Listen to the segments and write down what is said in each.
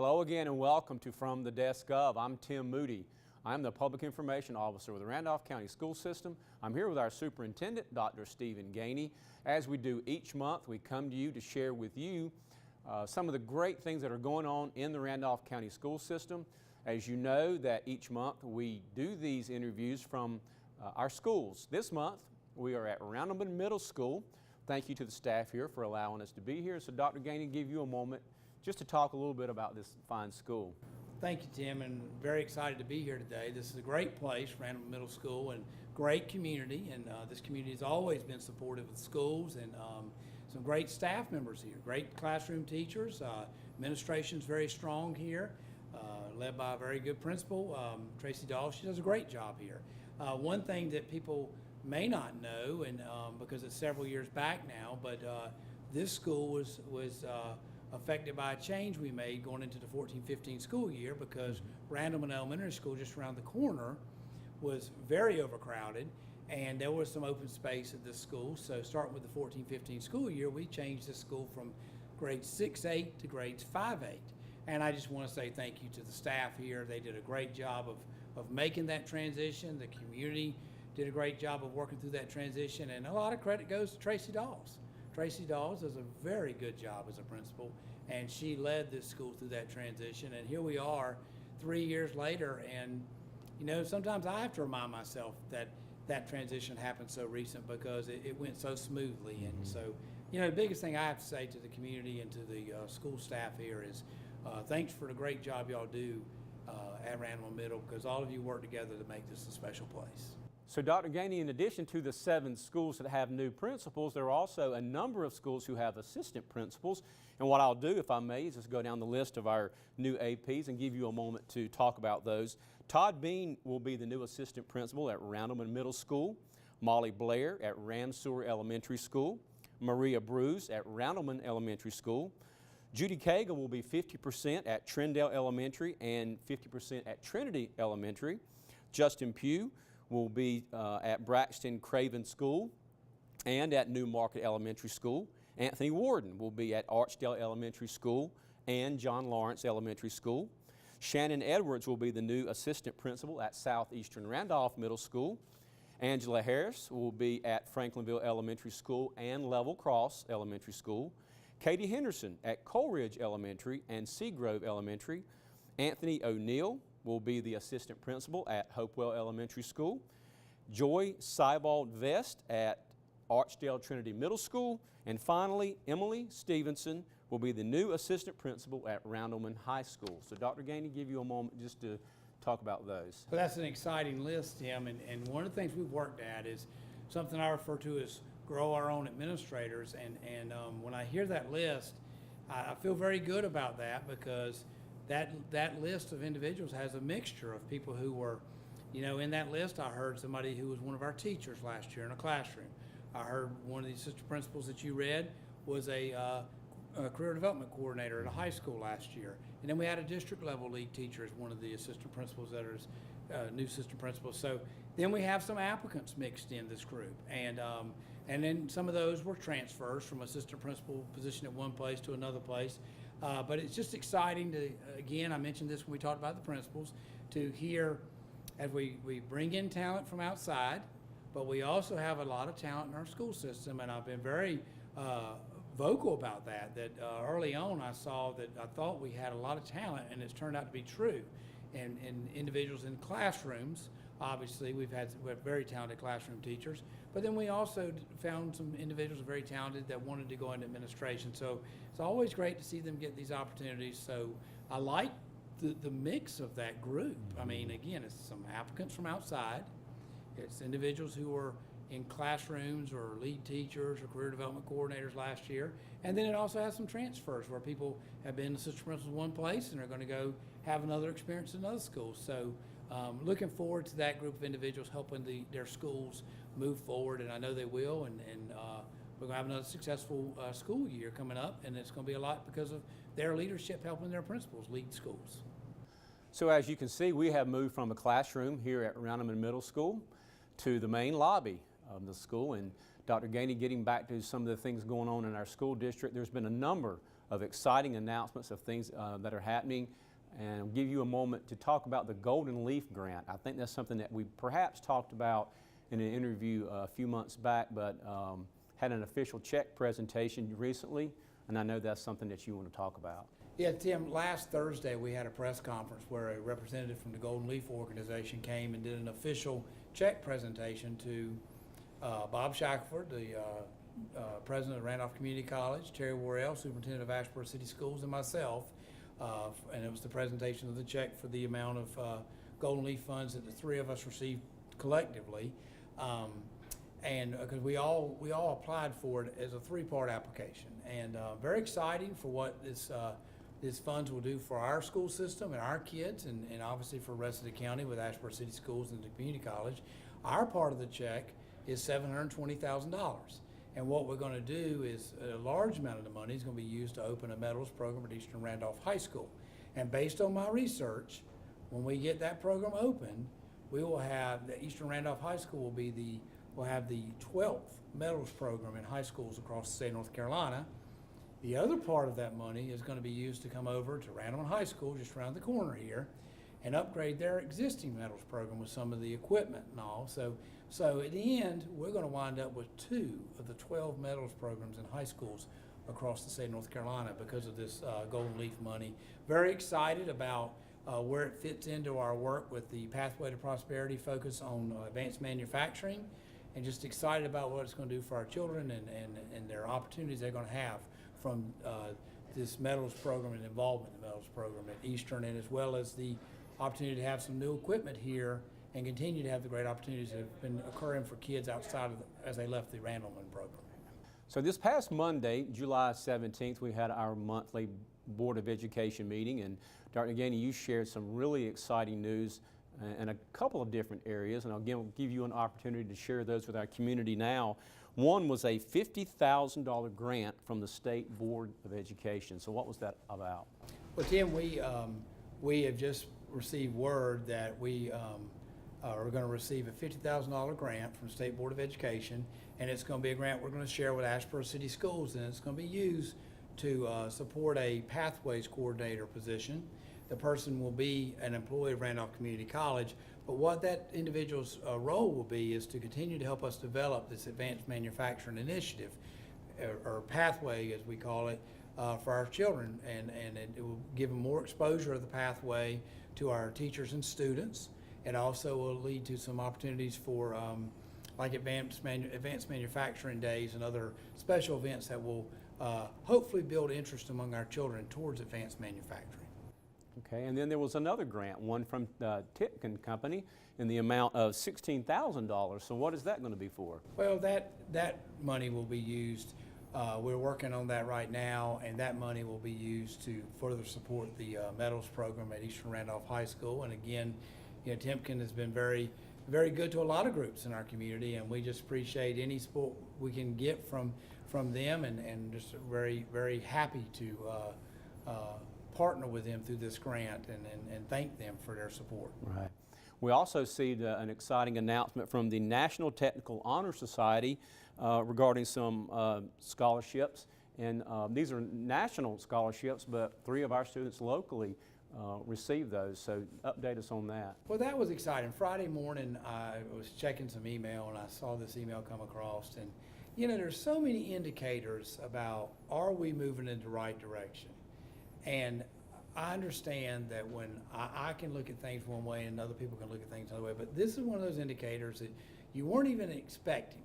Hello again and welcome to From the Desk of. I'm Tim Moody. I'm the Public Information Officer with the Randolph County School System. I'm here with our Superintendent, Dr. Stephen Gainey. As we do each month, we come to you to share with you some of the great things that are going on in the Randolph County School System. As you know, that each month we do these interviews from our schools. This month we are at Ranelagh Middle School. Thank you to the staff here for allowing us to be here. So Dr. Gainey, give you a moment just to talk a little bit about this fine school. Thank you, Tim, and very excited to be here today. This is a great place, Ranelagh Middle School, and great community, and this community has always been supportive of schools, and some great staff members here, great classroom teachers. Administration's very strong here, led by a very good principal, Tracy Dahl. She does a great job here. One thing that people may not know, and because it's several years back now, but this school was affected by a change we made going into the 14-15 school year, because Randolph Elementary School just around the corner was very overcrowded, and there was some open space at this school. So starting with the 14-15 school year, we changed the school from grades 6-8 to grades 5-8. And I just want to say thank you to the staff here. They did a great job of making that transition. The community did a great job of working through that transition, and a lot of credit goes to Tracy Dawes. Tracy Dawes does a very good job as a principal, and she led this school through that transition. And here we are 3 years later, and you know, sometimes I have to remind myself that that transition happened so recent, because it went so smoothly. And so, you know, the biggest thing I have to say to the community and to the school staff here is thanks for the great job y'all do at Ranelagh Middle, because all of you work together to make this a special place. So Dr. Gainey, in addition to the 7 schools that have new principals, there are also a number of schools who have assistant principals. And what I'll do, if I may, is just go down the list of our new APs and give you a moment to talk about those. Todd Bean will be the new assistant principal at Ranelagh Middle School. Molly Blair at Ramseur Elementary School. Maria Bruce at Ranelagh Elementary School. Judy Cagle will be 50% at Trindale Elementary and 50% at Trinity Elementary. Justin Pugh will be at Braxton Craven School and at New Market Elementary School. Anthony Warden will be at Archdale Elementary School and John Lawrence Elementary School. Shannon Edwards will be the new assistant principal at Southeastern Randolph Middle School. Angela Harris will be at Franklinville Elementary School and Level Cross Elementary School. Katie Henderson at Coleridge Elementary and Seagrove Elementary. Anthony O'Neill will be the assistant principal at Hopewell Elementary School. Joy Sybald Vest at Archdale Trinity Middle School. And finally, Emily Stevenson will be the new assistant principal at Randleman High School. So Dr. Gainey, give you a moment just to talk about those. So that's an exciting list, Tim, and one of the things we've worked at is something I refer to as grow our own administrators. And when I hear that list, I feel very good about that, because that list of individuals has a mixture of people who were, you know, in that list I heard somebody who was one of our teachers last year in a classroom. I heard one of the assistant principals that you read was a career development coordinator at a high school last year. And then we had a district level lead teacher as one of the assistant principals that is new assistant principals. So then we have some applicants mixed in this group. And then some of those were transfers from assistant principal position at one place to another place. But it's just exciting to, again, I mentioned this when we talked about the principals, to hear as we bring in talent from outside, but we also have a lot of talent in our school system, and I've been very vocal about that early on I saw that I thought we had a lot of talent, and it's turned out to be true. And individuals in classrooms, obviously we have very talented classroom teachers, but then we also found some individuals very talented that wanted to go into administration. So it's always great to see them get these opportunities. So I like the mix of that group. I mean, again, it's some applicants from outside, it's individuals who are in classrooms or lead teachers or career development coordinators last year, and then it also has some transfers where people have been assistant principals in one place and are going to go have another experience in another school. So looking forward to that group of individuals helping their schools move forward, and I know they will, and we're going to have another successful school year coming up, and it's going to be a lot because of their leadership helping their principals lead schools. So as you can see, we have moved from a classroom here at Ranelagh Middle School to the main lobby of the school. And Dr. Gainey, getting back to some of the things going on in our school district, there's been a number of exciting announcements of things that are happening, and give you a moment to talk about the Golden Leaf Grant. I think that's something that we perhaps talked about in an interview a few months back, but had an official check presentation recently, and I know that's something that you want to talk about. Yeah, Tim, last Thursday we had a press conference where a representative from the Golden Leaf organization came and did an official check presentation to Bob Shackelford, the president of Randolph Community College, Terry Worrell, superintendent of Asheboro City Schools, and myself. And it was the presentation of the check for the amount of Golden Leaf funds that the three of us received collectively. And because we all applied for it as a three-part application, and very exciting for what this funds will do for our school system and our kids, and obviously for the rest of the county with Asheboro City Schools and the community college. Our part of the check is $720,000, and what we're going to do is a large amount of the money is going to be used to open a metals program at Eastern Randolph High School. And based on my research, when we get that program open, we will have the Eastern Randolph High School will have the 12th metals program in high schools across the state of North Carolina. The other part of that money is going to be used to come over to Ranelagh High School, just around the corner here, and upgrade their existing metals program with some of the equipment and all. So at the end, we're going to wind up with 2 of the 12 metals programs in high schools across the state of North Carolina because of this Golden Leaf money. Very excited about where it fits into our work with the Pathway to Prosperity focus on advanced manufacturing, and just excited about what it's going to do for our children and their opportunities they're going to have from this metals program and involvement in the metals program at Eastern, and as well as the opportunity to have some new equipment here and continue to have the great opportunities that have been occurring for kids outside of as they left the Ranelagh program. So this past Monday, July 17th, we had our monthly Board of Education meeting, and Dr. Gainey, you shared some really exciting news in a couple of different areas, and again, we'll give you an opportunity to share those with our community now. One was a $50,000 grant from the State Board of Education. So what was that about? Well, Tim, we have just received word that we are going to receive a $50,000 grant from the State Board of Education, and it's going to be a grant we're going to share with Asheboro City Schools, and it's going to be used to support a pathways coordinator position. The person will be an employee of Randolph Community College, but what that individual's role will be is to continue to help us develop this advanced manufacturing initiative, or pathway as we call it, for our children, and it will give them more exposure of the pathway to our teachers and students. It also will lead to some opportunities for like advanced manufacturing days and other special events that will hopefully build interest among our children towards advanced manufacturing. Okay, and then there was another grant, one from the Tipton Company, in the amount of $16,000. So what is that going to be for? Well, that money will be used. We're working on that right now, and that money will be used to further support the metals program at Eastern Randolph High School. And again, you know, Timken has been very, very good to a lot of groups in our community, and we just appreciate any support we can get from them, and just very, very happy to partner with them through this grant, and thank them for their support. Right. We also see an exciting announcement from the National Technical Honor Society regarding some scholarships, and these are national scholarships, but 3 of our students locally received those. So update us on that. Well, that was exciting. Friday morning I was checking some email, and I saw this email come across, and you know, there's so many indicators about, are we moving in the right direction? And I understand that when I can look at things one way and other people can look at things another way, but this is one of those indicators that you weren't even expecting,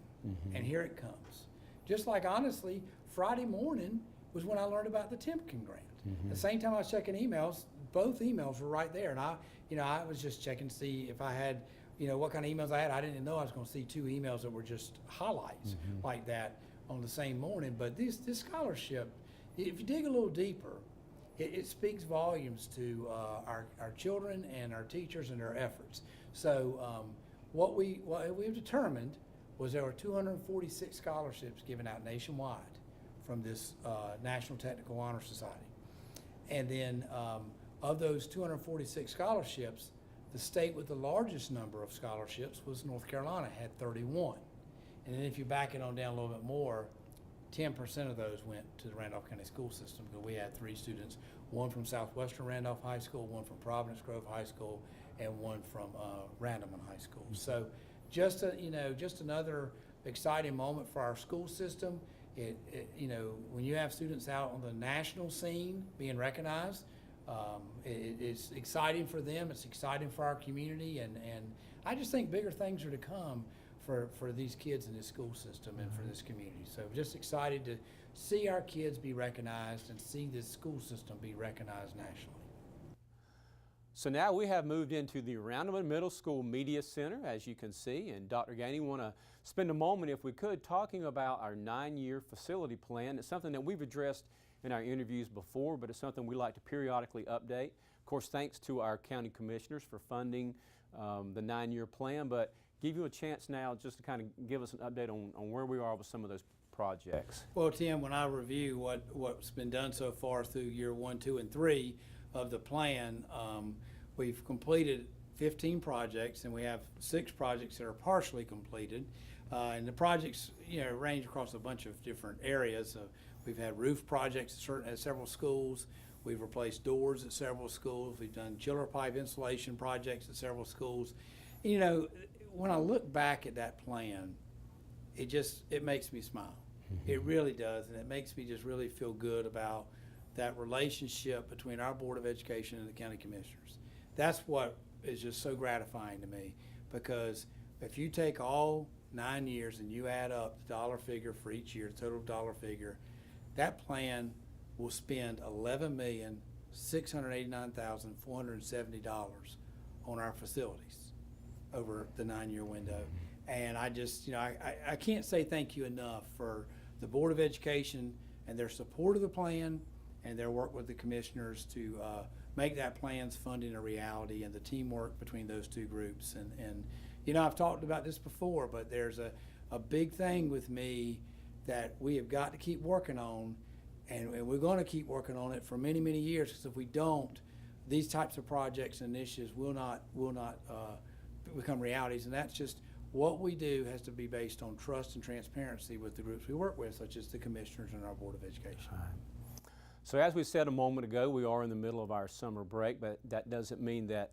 and here it comes. Just like, honestly, Friday morning was when I learned about the Timken grant. At the same time I was checking emails, both emails were right there, and I was just checking to see if I had, what kind of emails I had. I didn't know I was going to see 2 emails that were just highlights like that on the same morning. But this scholarship, if you dig a little deeper, it speaks volumes to our children and our teachers and their efforts. So what we've determined was there were 246 scholarships given out nationwide from this National Technical Honor Society. And then of those 246 scholarships, the state with the largest number of scholarships was North Carolina, had 31. And then if you back it on down a little bit more, 10% of those went to the Randolph County School System, because we had 3 students, one from Southwestern Randolph High School, one from Providence Grove High School, and one from Ranelagh High School. So just just another exciting moment for our school system. When you have students out on the national scene being recognized, it's exciting for them, it's exciting for our community, and I just think bigger things are to come for these kids in this school system and for this community. So just excited to see our kids be recognized and see this school system be recognized nationally. So now we have moved into the Ranelagh Middle School Media Center, as you can see, and Dr. Gainey want to spend a moment, if we could, talking about our 9-year facility plan. It's something that we've addressed in our interviews before, but it's something we like to periodically update. Of course, thanks to our county commissioners for funding the 9-year plan, but give you a chance now just to kind of give us an update on where we are with some of those projects. Well, Tim, when I review what's been done so far through year 1, 2, and 3 of the plan, we've completed 15 projects, and we have 6 projects that are partially completed. And the projects, range across a bunch of different areas. We've had roof projects at several schools. We've replaced doors at several schools. We've done chiller pipe insulation projects at several schools. When I look back at that plan, it makes me smile. Mm-hmm. It really does, and it makes me just really feel good about that relationship between our Board of Education and the county commissioners. That's what is just so gratifying to me, because if you take all 9 years and you add up the dollar figure for each year, the total dollar figure, that plan will spend $11,689,470 on our facilities over the 9-year window. And I just, I can't say thank you enough for the Board of Education and their support of the plan and their work with the commissioners to make that plan's funding a reality, and the teamwork between those 2 groups. And I've talked about this before, but there's a big thing with me that we have got to keep working on, and we're going to keep working on it for many, many years, because if we don't, these types of projects and initiatives will not become realities. And that's just what we do has to be based on trust and transparency with the groups we work with, such as the commissioners and our Board of Education. So as we said a moment ago, we are in the middle of our summer break, but that doesn't mean that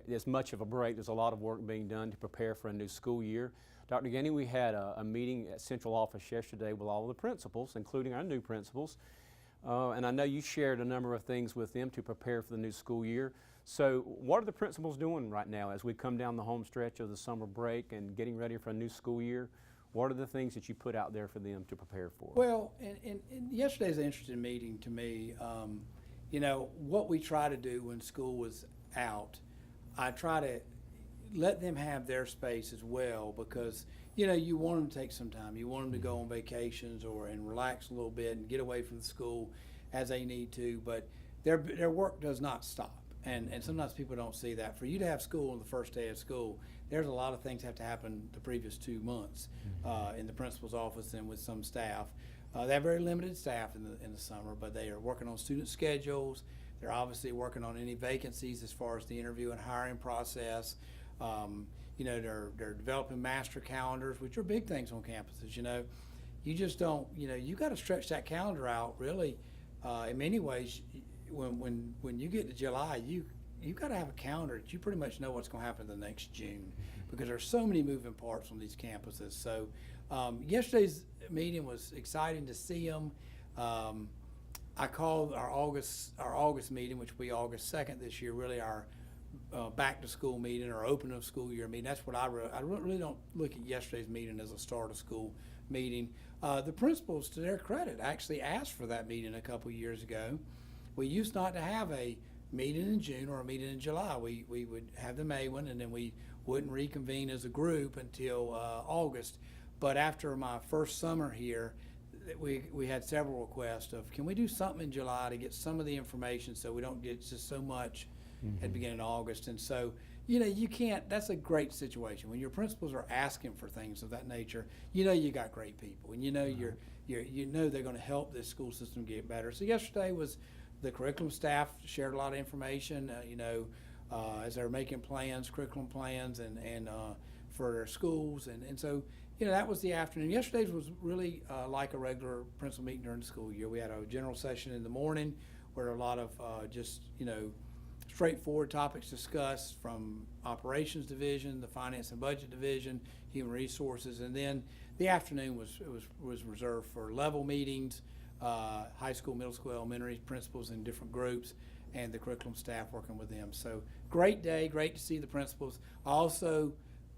there's much of a break. There's a lot of work being done to prepare for a new school year. Dr. Gainey, we had a meeting at Central Office yesterday with all of the principals, including our new principals. And I know you shared a number of things with them to prepare for the new school year. So what are the principals doing right now as we come down the home stretch of the summer break and getting ready for a new school year? What are the things that you put out there for them to prepare for? Well, and yesterday's an interesting meeting to me. What we try to do when school was out, I try to let them have their space as well, because you want them to take some time. You want them to go on vacations and relax a little bit and get away from the school as they need to, but their work does not stop. And sometimes people don't see that. For you to have school on the first day of school, there's a lot of things have to happen the previous 2 months in the principal's office and with some staff. They have very limited staff in the summer, but they are working on student schedules. They're obviously working on any vacancies as far as the interview and hiring process. They're developing master calendars, which are big things on campuses. You just don't, you got to stretch that calendar out really. In many ways, when you get to July, you got to have a calendar that you pretty much know what's going to happen the next June, because there's so many moving parts on these campuses. So yesterday's meeting was exciting to see them. I called our August meeting, which will be August 2nd this year, really our back to school meeting or opening of school year meeting. That's what I really don't look at yesterday's meeting as a start of school meeting. The principals, to their credit, actually asked for that meeting a couple years ago. We used not to have a meeting in June or a meeting in July. We would have the May one, and then we wouldn't reconvene as a group until August. But after my first summer here, we had several requests of, can we do something in July to get some of the information so we don't get just so much at the beginning of August. And so, you can't, that's a great situation. When your principals are asking for things of that nature, you got great people, and they're going to help this school system get better. So yesterday was the curriculum staff shared a lot of information, as they're making plans, curriculum plans, and for their schools. And so, that was the afternoon. Yesterday's was really like a regular principal meeting during the school year. We had a general session in the morning where a lot of just, straightforward topics discussed, from operations division, the finance and budget division, human resources, and then the afternoon was reserved for level meetings, high school, middle school, elementary principals in different groups, and the curriculum staff working with them. So great day, great to see the principals. I also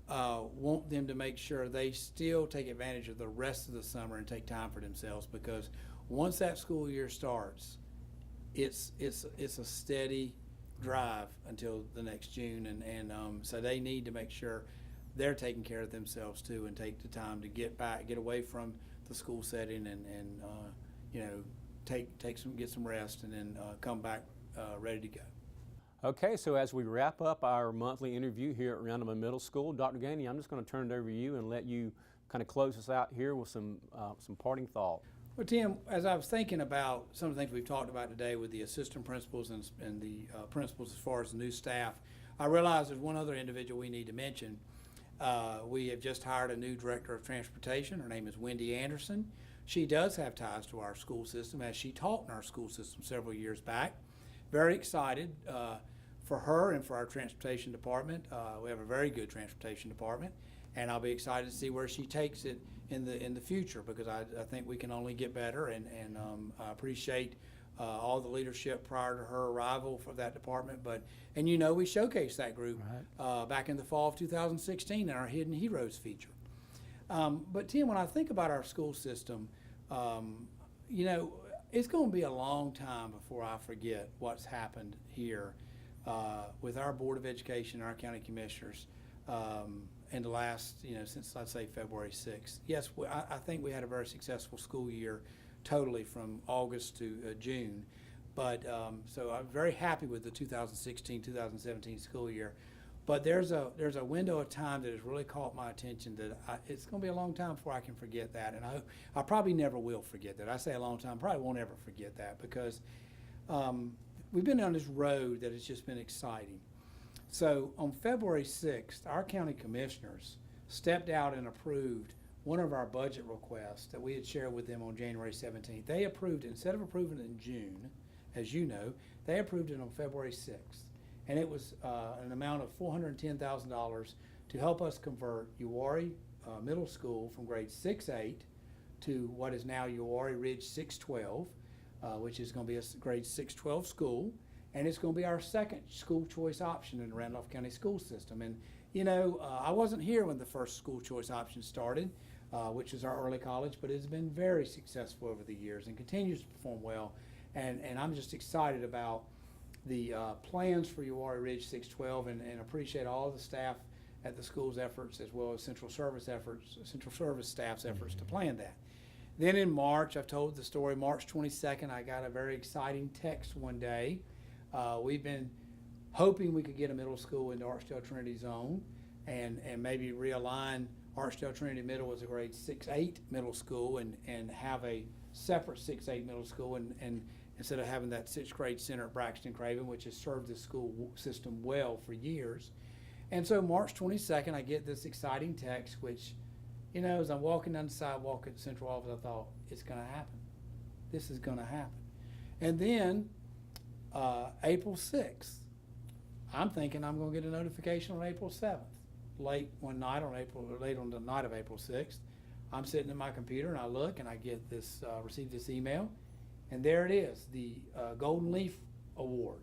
want them to make sure they still take advantage of the rest of the summer and take time for themselves, because once that school year starts, it's a steady drive until the next June, and so they need to make sure they're taking care of themselves too, and take the time to get away from the school setting, and get some rest, and then come back ready to go. Okay, so as we wrap up our monthly interview here at Ranelagh Middle School, Dr. Gainey, I'm just going to turn it over to you and let you kind of close us out here with some parting thought. Well, Tim, as I was thinking about some of the things we've talked about today with the assistant principals and the principals as far as the new staff, I realized there's one other individual we need to mention. We have just hired a new director of transportation. Her name is Wendy Anderson. She does have ties to our school system, as she taught in our school system several years back. Very excited for her and for our transportation department. We have a very good transportation department, and I'll be excited to see where she takes it in the future, because I think we can only get better, and I appreciate all the leadership prior to her arrival for that department. And we showcased that group back in the fall of 2016 in our Hidden Heroes feature. But Tim, when I think about our school system, it's going to be a long time before I forget what's happened here with our Board of Education, our county commissioners, in the last, since, let's say, February 6th. Yes, I think we had a very successful school year totally from August to June. But so I'm very happy with the 2016-2017 school year. But there's a window of time that has really caught my attention that it's going to be a long time before I can forget that. And I probably never will forget that. I say a long time, probably won't ever forget that, because we've been on this road that has just been exciting. So on February 6th, our county commissioners stepped out and approved one of our budget requests that we had shared with them on January 17th. They approved it, instead of approving it in June, as you know, they approved it on February 6th. And it was an amount of $410,000 to help us convert Uwharrie Middle School from grade 6-8 to what is now Uwharrie Ridge 612, which is going to be a grade 612 school. And it's going to be our second school choice option in the Randolph County School System. And, I wasn't here when the first school choice option started, which is our early college, but it's been very successful over the years and continues to perform well. And I'm just excited about the plans for Uwharrie Ridge 612, and appreciate all the staff at the school's efforts, as well as central service staff's efforts to plan that. Then in March, I've told the story, March 22nd, I got a very exciting text one day. We've been hoping we could get a middle school into Archdale Trinity Zone, and maybe realign Archdale Trinity Middle as a grade 6-8 middle school, and have a separate 6-8 middle school, and instead of having that 6th grade center at Braxton Craven, which has served the school system well for years. And so March 22nd, I get this exciting text, which, as I'm walking down the sidewalk at the central office, I thought, it's going to happen. This is going to happen. And then April 6th, I'm thinking I'm going to get a notification on April 7th. Late on the night of April 6th, I'm sitting at my computer, and I look, and I get receive this email. And there it is, the Golden Leaf Award.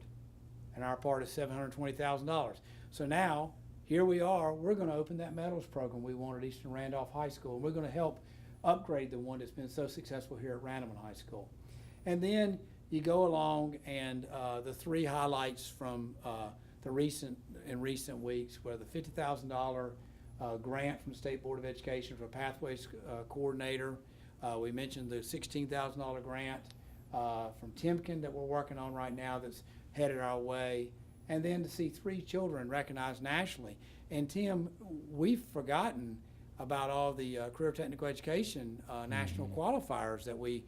And our part is $720,000. So now, here we are, we're going to open that medals program we want at Eastern Randolph High School. And we're going to help upgrade the one that's been so successful here at Ranelagh High School. And then you go along, and the three highlights from recent weeks were the $50,000 grant from the State Board of Education for a Pathways coordinator. We mentioned the $16,000 grant from Timken that we're working on right now that's headed our way, and then to see 3 children recognized nationally. And Tim, we've forgotten about all the career technical education national qualifiers that we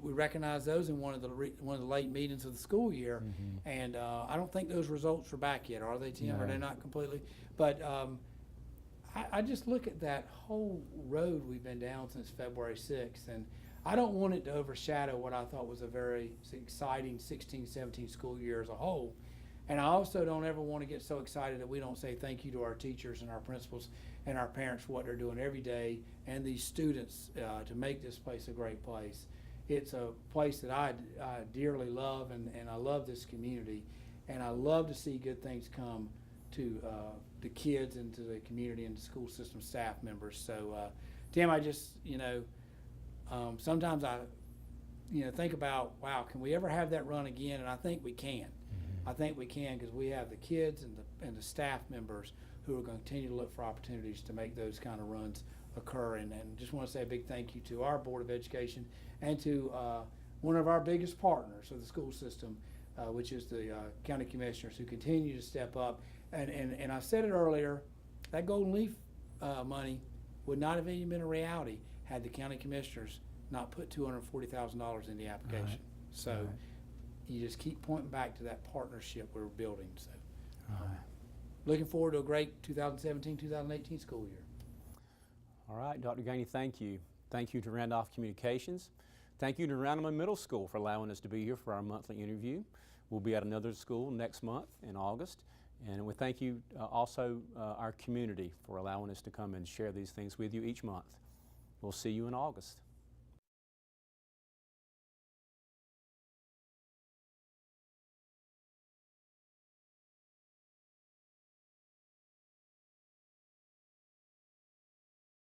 recognized those in one of the late meetings of the school year. And I don't think those results are back yet, are they, Tim? No. Are they not completely? But I just look at that whole road we've been down since February 6th, and I don't want it to overshadow what I thought was a very exciting 16-17 school year as a whole. And I also don't ever want to get so excited that we don't say thank you to our teachers and our principals and our parents for what they're doing every day, and these students to make this place a great place. It's a place that I dearly love, and I love this community, and I love to see good things come to the kids and to the community and the school system staff members. So, Tim, I just, sometimes I, think about, wow, can we ever have that run again? And I think we can. I think we can, because we have the kids and the staff members who are going to continue to look for opportunities to make those kind of runs occur. And just want to say a big thank you to our Board of Education and to one of our biggest partners of the school system, which is the county commissioners, who continue to step up. And I said it earlier, that Golden Leaf money would not have even been a reality had the county commissioners not put $240,000 in the application. Right. So. Right. You just keep pointing back to that partnership we're building. So, All right. looking forward to a great 2017-2018 school year. All right, Dr. Gainey, thank you. Thank you to Randolph Communications. Thank you to Ranelagh Middle School for allowing us to be here for our monthly interview. We'll be at another school next month in August. And we thank you also our community for allowing us to come and share these things with you each month. We'll see you in August.